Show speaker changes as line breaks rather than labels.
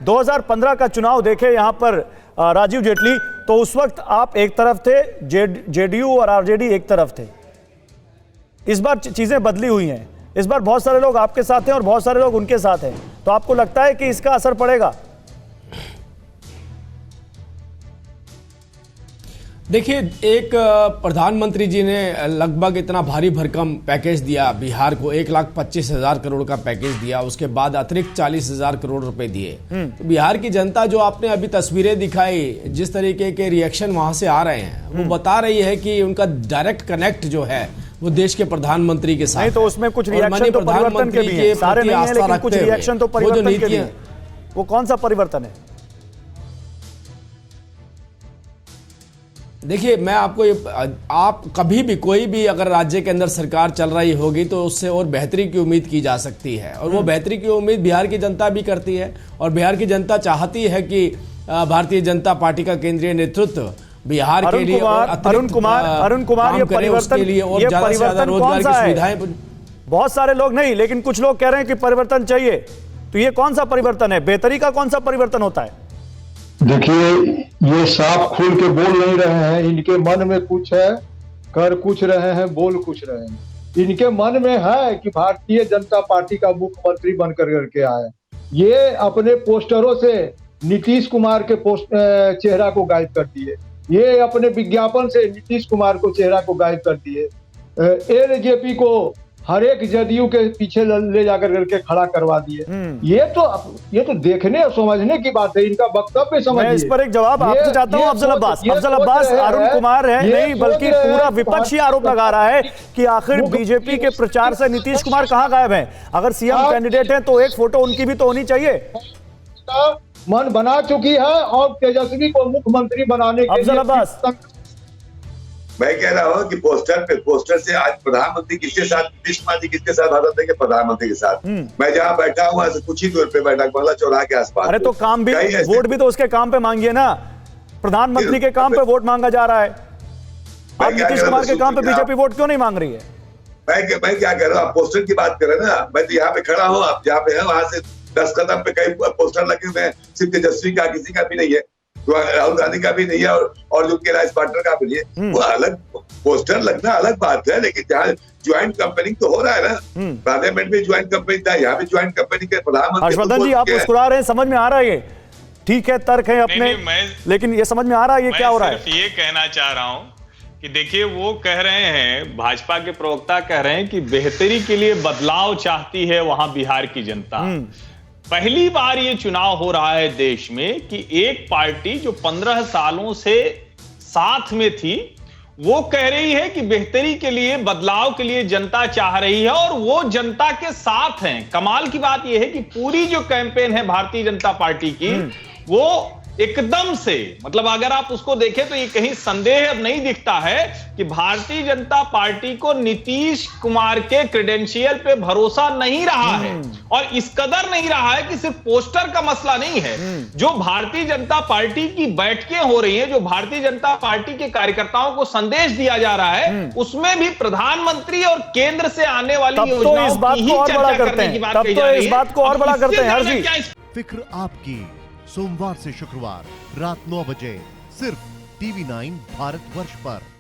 2015 का चुनाव देखें यहाँ पर राजीव जेटली, तो उस वक्त आप एक तरफ थे, जेडीयू और आरजेडी एक तरफ थे। इस बार चीजें बदली हुई हैं, इस बार बहुत सारे लोग आपके साथ हैं और बहुत सारे लोग उनके साथ हैं, तो आपको लगता है कि इसका असर पड़ेगा?
देखिए, एक प्रधानमंत्री जी ने लगभग इतना भारी भरकम पैकेज दिया बिहार को, 1,25,000 करोड़ का पैकेज दिया, उसके बाद अतिरिक्त 40,000 करोड़ रुपए दिए। तो बिहार की जनता, जो आपने अभी तस्वीरें दिखाई, जिस तरीके के रिएक्शन वहां से आ रहे हैं, वो बता रही है कि उनका डायरेक्ट कनेक्ट जो है वो देश के प्रधानमंत्री के साथ।
नहीं, तो उसमें कुछ रिएक्शन तो परिवर्तन के भी हैं, सारे नहीं है, लेकिन कुछ रिएक्शन तो परिवर्तन के भी हैं। वो कौन सा परिवर्तन है?
देखिए, मैं आपको आप कभी भी कोई भी अगर राज्य के अंदर सरकार चल रही होगी तो उससे और बेहतरी की उम्मीद की जा सकती है, और वो बेहतरी की उम्मीद बिहार की जनता भी करती है। और बिहार की जनता चाहती है कि भारतीय जनता पार्टी का केंद्रीय नेतृत्व बिहार के लिए और
अरुण कुमार ये परिवर्तन के लिए और ज्यादा से ज्यादा रोजगार की सुविधाएं।
बहुत सारे लोग नहीं, लेकिन कुछ लोग कह रहे हैं कि परिवर्तन चाहिए, तो ये कौन सा परिवर्तन है? बेहतरी का कौन सा परिवर्तन होता है?
देखिए, ये साफ खुल के बोल नहीं रहे हैं, इनके मन में कुछ है, कर कुछ रहे हैं, बोल कुछ रहे हैं। इनके मन में है कि भारतीय जनता पार्टी का मुख्यमंत्री बनकर करके आए। ये अपने पोस्टरों से नीतीश कुमार के चेहरा को गायब कर दिए, ये अपने विज्ञापन से नीतीश कुमार को चेहरा को गायब कर दिए, एलजेपी को हर एक जदयू के पीछे ले जाकर करके खड़ा करवा दिए। ये तो देखने और समझने की बात है, इनका वक्तव्य समझिए।
मैं इस पर एक जवाब आपसे चाहता हूं। अफजल अब्बास अरुण कुमार है नहीं, बल्कि पूरा विपक्ष ही आरोप लगा रहा है कि आखिर बीजेपी के प्रचार से नीतीश कुमार कहां गायब हैं? अगर सीएम कैंडिडेट हैं तो एक फोटो उनकी भी तो होनी चाहिए।
मन बना चुकी है और तेजस्वी को मुख्यमंत्री बनाने के
अफजल अब्बास,
मैं कह रहा हूँ कि पोस्टर से आज प्रधानमंत्री किसके साथ, नीतीश कुमार जी किसके साथ भारत के प्रधानमंत्री के साथ। मैं जहाँ बैठा हूँ कुछ ही दूर पे बैठा, बंगला चौराहा के आसपास।
अरे तो काम भी, वोट भी तो उसके काम पे मांगिए ना। प्रधानमंत्री के काम पे वोट मांगा जा रहा है, आप नीतीश कुमार के काम पे बीजेपी वोट क्यों नहीं मांग रही है?
मैं क्या कह रहा हूँ, आप पोस्टर की बात कर रहे हैं ना। मैं तो यहाँ पे खड़ा हूँ, आप जहाँ पे है वहां से 10 कदम पे कई पोस्टर लगे हुए हैं। सिर्फ तेजस्वी का, किसी का भी नहीं है, राहुल गांधी का भी नहीं है, और जो राइस पार्टनर का भी नहीं है। वो अलग पोस्टर लगना अलग बात है, लेकिन जहाँ ज्वाइंट कंपनी तो हो रहा है ना, पार्लियामेंट में ज्वाइंट कंपनी था, यहाँ पे ज्वाइंट कंपनी के प्रधानमंत्री।
हर्षवर्धन जी, आप मुस्कुरा रहे हैं, समझ में आ रहा है, ये ठीक है, तर्क है अपने, लेकिन ये समझ में आ रहा है ये क्या हो रहा है?
ये कहना चाह रहा हूं कि देखिए, वो कह रहे हैं, भाजपा के प्रवक्ता कह रहे हैं कि बेहतरी के लिए बदलाव चाहती है वहां बिहार की जनता। पहली बार ये चुनाव हो रहा है देश में कि एक पार्टी जो 15 सालों से साथ में थी, वो कह रही है कि बेहतरी के लिए, बदलाव के लिए जनता चाह रही है और वो जनता के साथ हैं। कमाल की बात यह है कि पूरी जो कैंपेन है भारतीय जनता पार्टी की, वो एकदम से, मतलब अगर आप उसको देखें तो ये कहीं संदेह अब नहीं दिखता है कि भारतीय जनता पार्टी को नीतीश कुमार के क्रेडेंशियल पे भरोसा नहीं रहा है। और इस कदर नहीं रहा है कि सिर्फ पोस्टर का मसला नहीं है, जो भारतीय जनता पार्टी की बैठकें हो रही हैं, जो भारतीय जनता पार्टी के कार्यकर्ताओं को संदेश दिया जा रहा है, उसमें भी प्रधानमंत्री और केंद्र से आने वाली योजनाओं की ही चर्चा करने की बात कही जा रही है।
इस बात को और बड़ा करते हैं हर जी।
फिक्र आपकी, सोमवार से शुक्रवार रात 9 बजे सिर्फ TV9 भारतवर्ष पर।